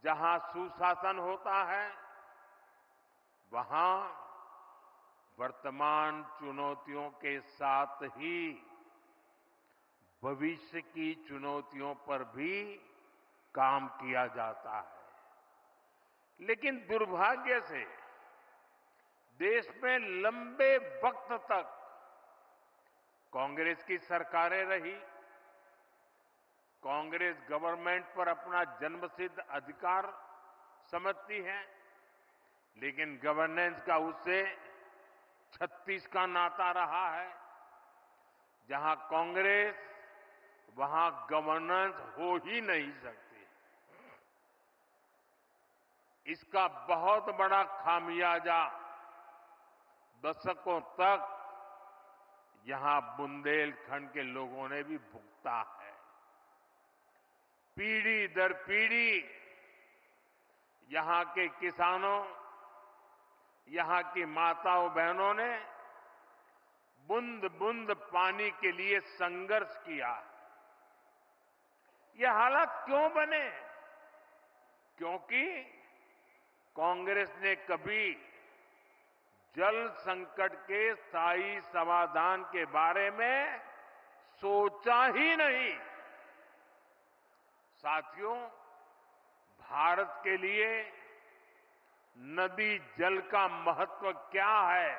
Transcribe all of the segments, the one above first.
जहां सुशासन होता है, वहां वर्तमान चुनौतियों के साथ ही भविष्य की चुनौतियों पर भी काम किया जाता है। लेकिन दुर्भाग्य से देश में लंबे वक्त तक कांग्रेस की सरकारें रही। कांग्रेस गवर्नमेंट पर अपना जन्मसिद्ध अधिकार समझती है, लेकिन गवर्नेंस का उससे 36 का नाता रहा है। जहां कांग्रेस, वहां गवर्नेंस हो ही नहीं सकती। इसका बहुत बड़ा खामियाजा दशकों तक यहां बुंदेलखंड के लोगों ने भी भुगता है। पीढ़ी दर पीढ़ी यहां के किसानों, यहां की माताओं बहनों ने बूंद बूंद पानी के लिए संघर्ष किया। ये हालात क्यों बने? क्योंकि कांग्रेस ने कभी जल संकट के स्थायी समाधान के बारे में सोचा ही नहीं। साथियों, भारत के लिए नदी जल का महत्व क्या है,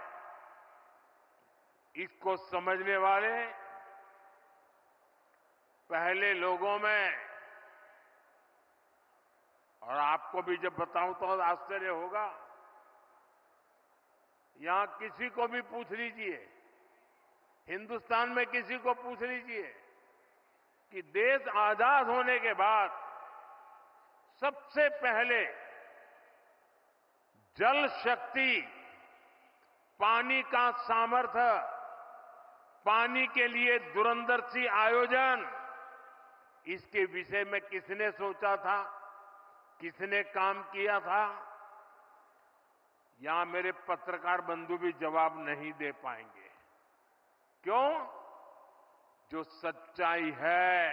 इसको समझने वाले पहले लोगों में, और आपको भी जब बताऊं तो आश्चर्य होगा, यहां किसी को भी पूछ लीजिए, हिंदुस्तान में किसी को पूछ लीजिए कि देश आजाद होने के बाद सबसे पहले जल शक्ति, पानी का सामर्थ्य, पानी के लिए दूरंदर्शी आयोजन, इसके विषय में किसने सोचा था, किसने काम किया था? यहां मेरे पत्रकार बंधु भी जवाब नहीं दे पाएंगे। क्यों? जो सच्चाई है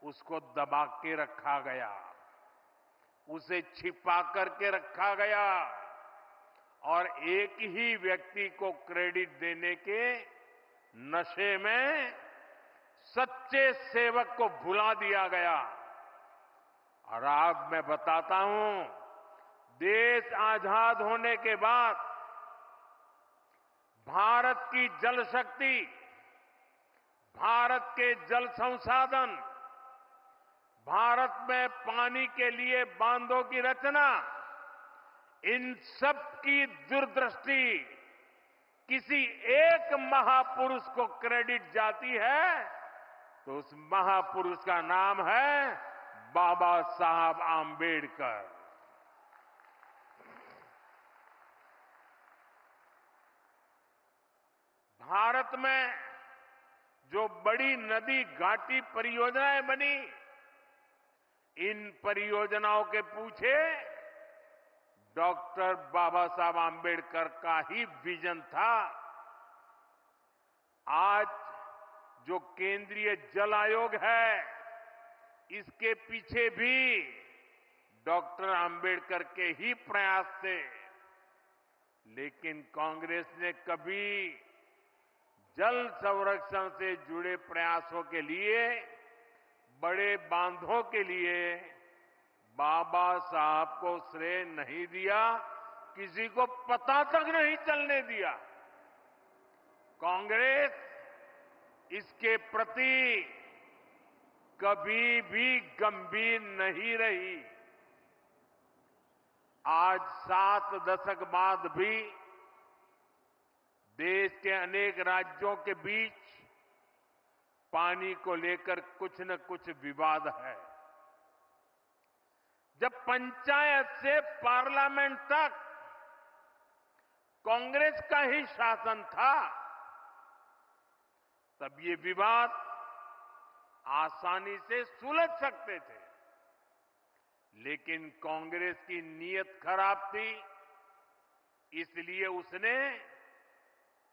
उसको दबा के रखा गया, उसे छिपा करके रखा गया और एक ही व्यक्ति को क्रेडिट देने के नशे में सच्चे सेवक को भुला दिया गया। और आज मैं बताता हूं, देश आजाद होने के बाद भारत की जल शक्ति, भारत के जल संसाधन, भारत में पानी के लिए बांधों की रचना, इन सब की दूरदृष्टि किसी एक महापुरुष को क्रेडिट जाती है तो उस महापुरुष का नाम है बाबा साहब आंबेडकर। भारत में जो बड़ी नदी घाटी परियोजनाएं बनी, इन परियोजनाओं के पीछे डॉक्टर बाबा साहब आंबेडकर का ही विजन था। आज जो केंद्रीय जल आयोग है, इसके पीछे भी डॉक्टर आंबेडकर के ही प्रयास थे। लेकिन कांग्रेस ने कभी जल संरक्षण से जुड़े प्रयासों के लिए, बड़े बांधों के लिए बाबा साहब को श्रेय नहीं दिया, किसी को पता तक नहीं चलने दिया। कांग्रेस इसके प्रति कभी भी गंभीर नहीं रही। आज 7 दशक बाद भी देश के अनेक राज्यों के बीच पानी को लेकर कुछ न कुछ विवाद है। जब पंचायत से पार्लियामेंट तक कांग्रेस का ही शासन था, तब ये विवाद आसानी से सुलझ सकते थे। लेकिन कांग्रेस की नीयत खराब थी, इसलिए उसने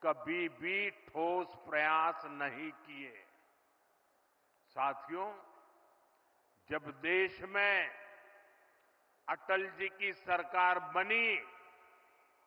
कभी भी ठोस प्रयास नहीं किए। साथियों, जब देश में अटल जी की सरकार बनी